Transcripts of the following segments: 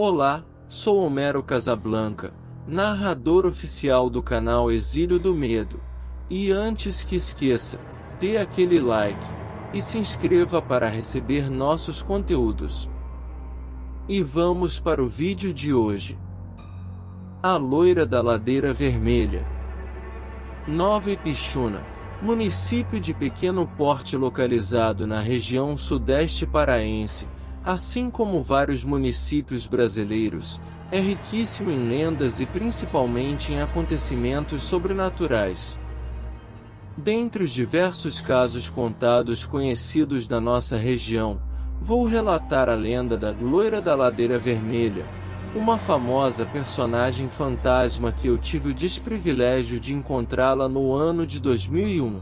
Olá, sou Homero Casablanca, narrador oficial do canal Exílio do Medo. E antes que esqueça, dê aquele like e se inscreva para receber nossos conteúdos. E vamos para o vídeo de hoje. A Loira da Ladeira Vermelha. Nova Ipixuna, município de pequeno porte localizado na região sudeste paraense, assim como vários municípios brasileiros, é riquíssimo em lendas e principalmente em acontecimentos sobrenaturais. Dentre os diversos casos contados conhecidos da nossa região, vou relatar a lenda da Loira da Ladeira Vermelha, uma famosa personagem fantasma que eu tive o desprivilégio de encontrá-la no ano de 2001.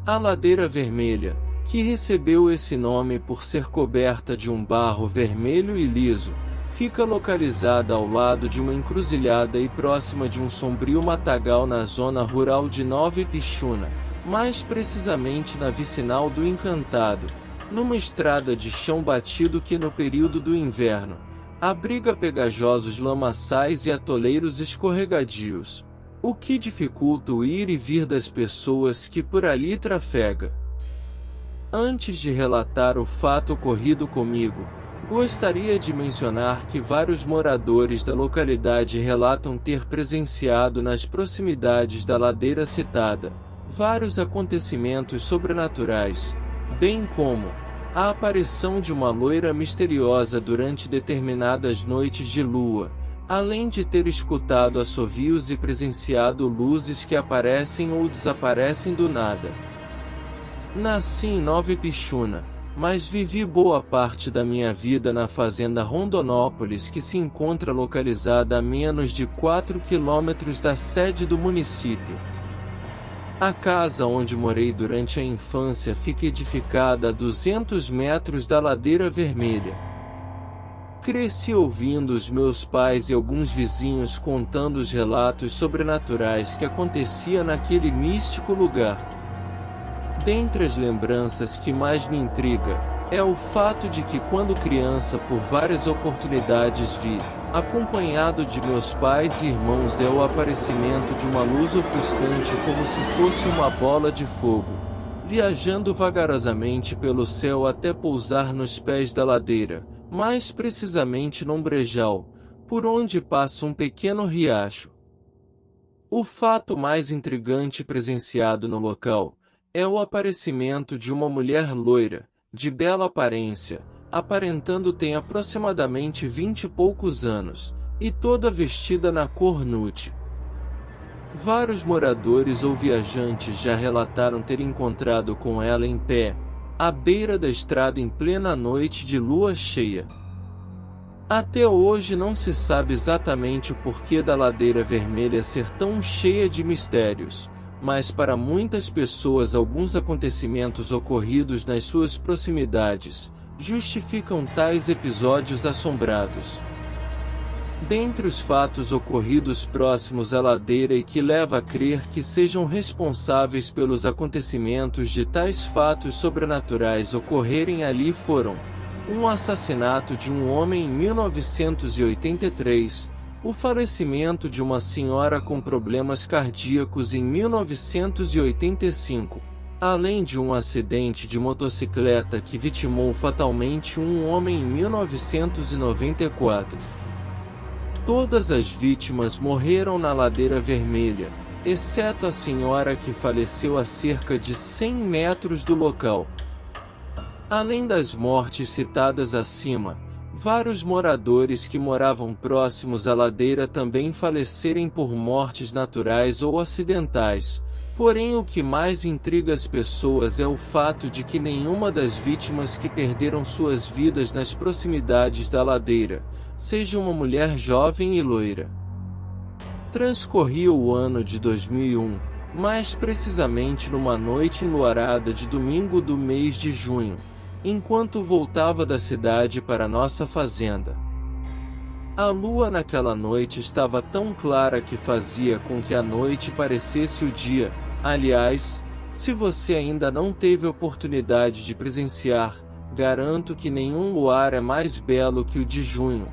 A Ladeira Vermelha, que recebeu esse nome por ser coberta de um barro vermelho e liso, fica localizada ao lado de uma encruzilhada e próxima de um sombrio matagal na zona rural de Nova Ipixuna, mais precisamente na vicinal do Encantado, numa estrada de chão batido que no período do inverno abriga pegajosos lamaçais e atoleiros escorregadios, o que dificulta o ir e vir das pessoas que por ali trafegam. Antes de relatar o fato ocorrido comigo, gostaria de mencionar que vários moradores da localidade relatam ter presenciado nas proximidades da ladeira citada vários acontecimentos sobrenaturais, bem como a aparição de uma loira misteriosa durante determinadas noites de lua, além de ter escutado assovios e presenciado luzes que aparecem ou desaparecem do nada. Nasci em Nova Ipixuna, mas vivi boa parte da minha vida na fazenda Rondonópolis, que se encontra localizada a menos de 4 quilômetros da sede do município. A casa onde morei durante a infância fica edificada a 200 metros da Ladeira Vermelha. Cresci ouvindo os meus pais e alguns vizinhos contando os relatos sobrenaturais que acontecia naquele místico lugar. Dentre as lembranças que mais me intriga, é o fato de que quando criança por várias oportunidades vi, acompanhado de meus pais e irmãos, o aparecimento de uma luz ofuscante como se fosse uma bola de fogo, viajando vagarosamente pelo céu até pousar nos pés da ladeira, mais precisamente num brejal, por onde passa um pequeno riacho. O fato mais intrigante presenciado no local é o aparecimento de uma mulher loira, de bela aparência, aparentando ter aproximadamente 20 e poucos anos, e toda vestida na cor nude. Vários moradores ou viajantes já relataram ter encontrado com ela em pé, à beira da estrada em plena noite de lua cheia. Até hoje não se sabe exatamente o porquê da Ladeira Vermelha ser tão cheia de mistérios, mas para muitas pessoas alguns acontecimentos ocorridos nas suas proximidades justificam tais episódios assombrados. Dentre os fatos ocorridos próximos à ladeira e que leva a crer que sejam responsáveis pelos acontecimentos de tais fatos sobrenaturais ocorrerem ali foram: um assassinato de um homem em 1983, o falecimento de uma senhora com problemas cardíacos em 1985, além de um acidente de motocicleta que vitimou fatalmente um homem em 1994. Todas as vítimas morreram na Ladeira Vermelha, exceto a senhora que faleceu a cerca de 100 metros do local. Além das mortes citadas acima, vários moradores que moravam próximos à ladeira também faleceram por mortes naturais ou acidentais, porém o que mais intriga as pessoas é o fato de que nenhuma das vítimas que perderam suas vidas nas proximidades da ladeira seja uma mulher jovem e loira. Transcorria o ano de 2001, mais precisamente numa noite enluarada de domingo do mês de junho, enquanto voltava da cidade para nossa fazenda. A lua naquela noite estava tão clara que fazia com que a noite parecesse o dia. Aliás, se você ainda não teve oportunidade de presenciar, garanto que nenhum luar é mais belo que o de junho,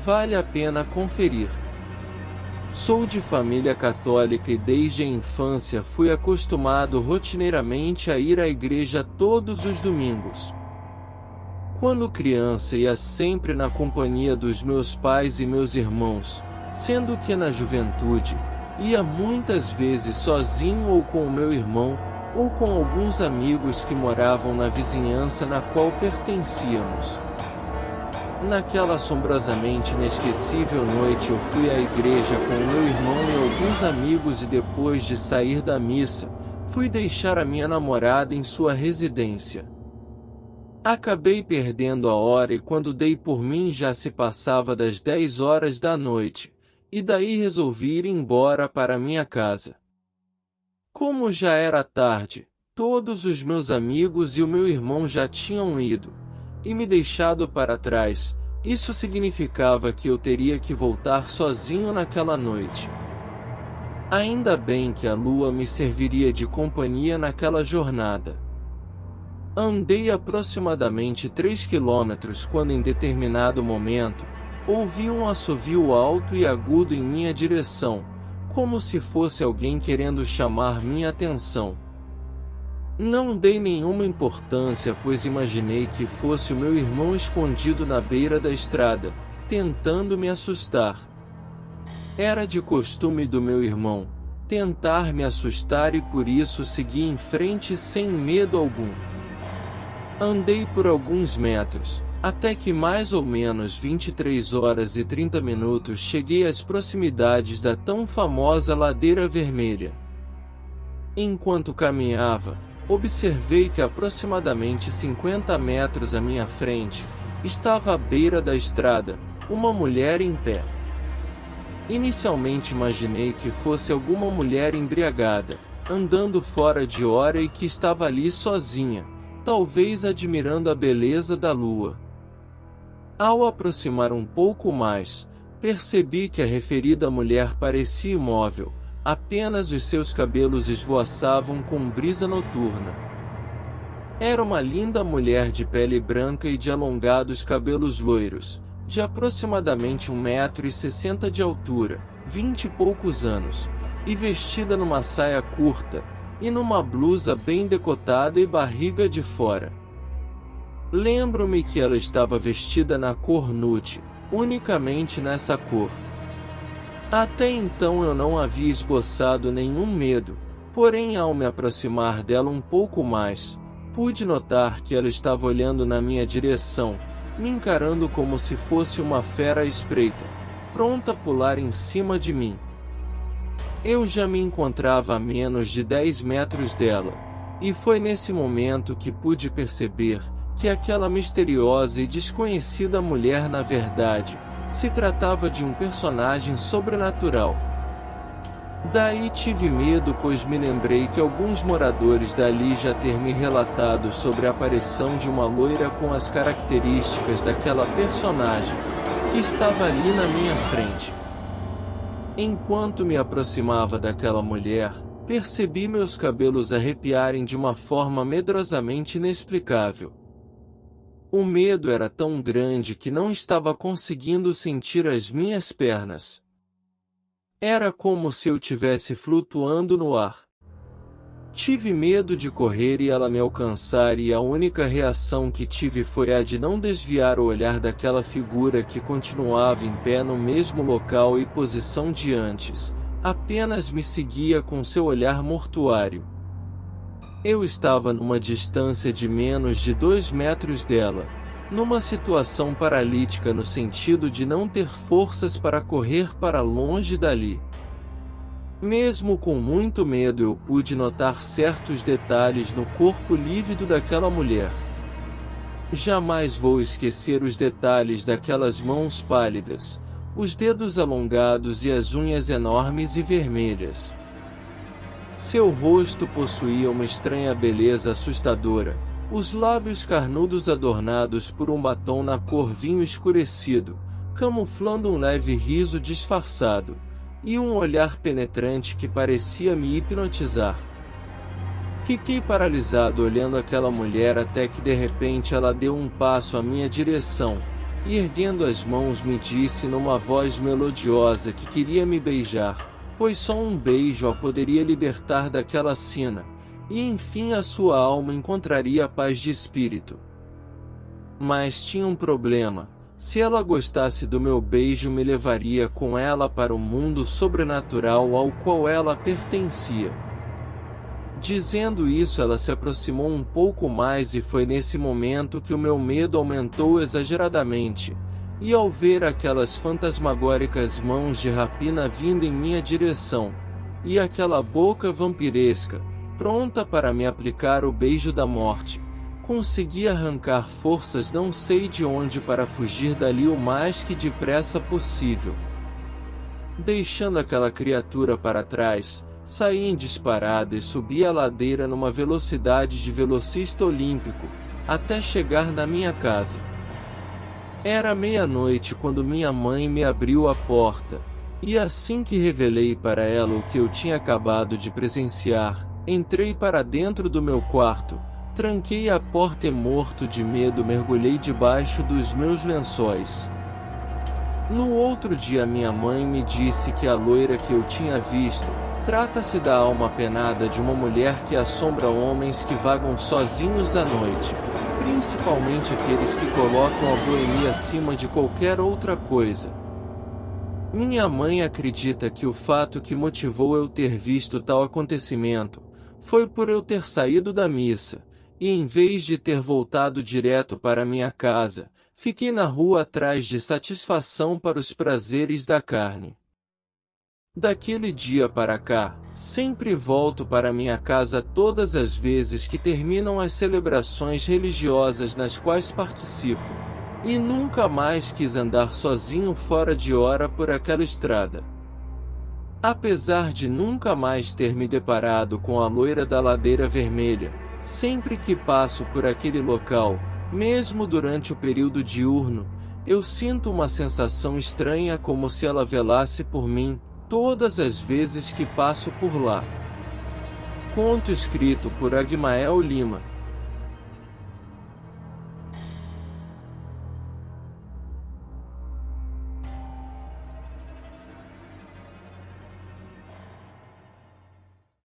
Vale a pena conferir. Sou de família católica e desde a infância fui acostumado rotineiramente a ir à igreja todos os domingos. Quando criança ia sempre na companhia dos meus pais e meus irmãos, sendo que na juventude, ia muitas vezes sozinho ou com o meu irmão, ou com alguns amigos que moravam na vizinhança na qual pertencíamos. Naquela assombrosamente inesquecível noite eu fui à igreja com o meu irmão e alguns amigos e depois de sair da missa, fui deixar a minha namorada em sua residência. Acabei perdendo a hora e quando dei por mim já se passava das 10 horas da noite, e daí resolvi ir embora para minha casa. Como já era tarde, todos os meus amigos e o meu irmão já tinham ido e me deixado para trás. Isso significava que eu teria que voltar sozinho naquela noite. Ainda bem que a lua me serviria de companhia naquela jornada. Andei aproximadamente 3 quilômetros quando em determinado momento, ouvi um assovio alto e agudo em minha direção, como se fosse alguém querendo chamar minha atenção. Não dei nenhuma importância, pois imaginei que fosse o meu irmão escondido na beira da estrada, tentando me assustar. Era de costume do meu irmão tentar me assustar e por isso segui em frente sem medo algum. Andei por alguns metros, até que mais ou menos 23 horas e 30 minutos cheguei às proximidades da tão famosa Ladeira Vermelha. Enquanto caminhava, observei que aproximadamente 50 metros à minha frente, estava à beira da estrada, uma mulher em pé. Inicialmente imaginei que fosse alguma mulher embriagada, andando fora de hora e que estava ali sozinha, talvez admirando a beleza da lua. Ao aproximar um pouco mais, percebi que a referida mulher parecia imóvel, apenas os seus cabelos esvoaçavam com brisa noturna. Era uma linda mulher de pele branca e de alongados cabelos loiros, de aproximadamente 1,60 m de altura, 20 e poucos anos, e vestida numa saia curta, e numa blusa bem decotada e barriga de fora. Lembro-me que ela estava vestida na cor nude, unicamente nessa cor. Até então eu não havia esboçado nenhum medo, porém ao me aproximar dela um pouco mais, pude notar que ela estava olhando na minha direção, me encarando como se fosse uma fera à espreita, pronta a pular em cima de mim. Eu já me encontrava a menos de 10 metros dela, e foi nesse momento que pude perceber que aquela misteriosa e desconhecida mulher na verdade se tratava de um personagem sobrenatural. Daí tive medo, pois me lembrei que alguns moradores dali já ter me relatado sobre a aparição de uma loira com as características daquela personagem, que estava ali na minha frente. Enquanto me aproximava daquela mulher, percebi meus cabelos arrepiarem de uma forma medrosamente inexplicável. O medo era tão grande que não estava conseguindo sentir as minhas pernas. Era como se eu tivesse flutuando no ar. Tive medo de correr e ela me alcançar, e a única reação que tive foi a de não desviar o olhar daquela figura que continuava em pé no mesmo local e posição de antes, apenas me seguia com seu olhar mortuário. Eu estava numa distância de menos de 2 metros dela, numa situação paralítica no sentido de não ter forças para correr para longe dali. Mesmo com muito medo eu pude notar certos detalhes no corpo lívido daquela mulher. Jamais vou esquecer os detalhes daquelas mãos pálidas, os dedos alongados e as unhas enormes e vermelhas. Seu rosto possuía uma estranha beleza assustadora, os lábios carnudos adornados por um batom na cor vinho escurecido, camuflando um leve riso disfarçado, e um olhar penetrante que parecia me hipnotizar. Fiquei paralisado olhando aquela mulher até que de repente ela deu um passo à minha direção, e erguendo as mãos me disse numa voz melodiosa que queria me beijar, pois só um beijo a poderia libertar daquela sina, e enfim a sua alma encontraria paz de espírito. Mas tinha um problema: se ela gostasse do meu beijo, me levaria com ela para o mundo sobrenatural ao qual ela pertencia. Dizendo isso, ela se aproximou um pouco mais e foi nesse momento que o meu medo aumentou exageradamente, e ao ver aquelas fantasmagóricas mãos de rapina vindo em minha direção, e aquela boca vampiresca, pronta para me aplicar o beijo da morte, consegui arrancar forças não sei de onde para fugir dali o mais que depressa possível. Deixando aquela criatura para trás, saí em disparada e subi a ladeira numa velocidade de velocista olímpico, até chegar na minha casa. Era meia-noite quando minha mãe me abriu a porta, e assim que revelei para ela o que eu tinha acabado de presenciar, entrei para dentro do meu quarto, tranquei a porta e morto de medo mergulhei debaixo dos meus lençóis. No outro dia minha mãe me disse que a loira que eu tinha visto, trata-se da alma penada de uma mulher que assombra homens que vagam sozinhos à noite, principalmente aqueles que colocam a boemia acima de qualquer outra coisa. Minha mãe acredita que o fato que motivou eu ter visto tal acontecimento foi por eu ter saído da missa, e em vez de ter voltado direto para minha casa, fiquei na rua atrás de satisfação para os prazeres da carne. Daquele dia para cá, sempre volto para minha casa todas as vezes que terminam as celebrações religiosas nas quais participo, e nunca mais quis andar sozinho fora de hora por aquela estrada. Apesar de nunca mais ter me deparado com a loira da ladeira vermelha, sempre que passo por aquele local, mesmo durante o período diurno, eu sinto uma sensação estranha como se ela velasse por mim, todas as vezes que passo por lá. Conto escrito por Agmael Lima.